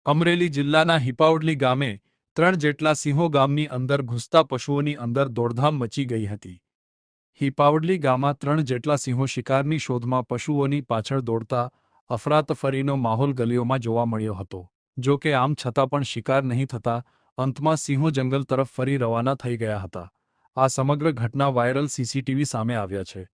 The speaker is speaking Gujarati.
અમરેલી જિલ્લાના હિપાવડલી ગામે 3 જેટલા સિંહો ગામની અંદર ઘૂસતા પશુઓની અંદર દોડધામ મચી ગઈ હતી। હિપાવડલી ગામમાં 3 જેટલા સિંહો શિકારની શોધમાં પશુઓની પાછળ દોડતા અફરાતફરીનો માહોલ ગલીઓમાં જોવા મળ્યો હતો। જો કે આમ છતાં પણ શિકાર નહીં થતા અંતમાં સિંહો જંગલ તરફ ફરી રવાના થઈ ગયા હતા। આ સમગ્ર ઘટના વાયરલ સીસીટીવી સામે આવ્યા છે।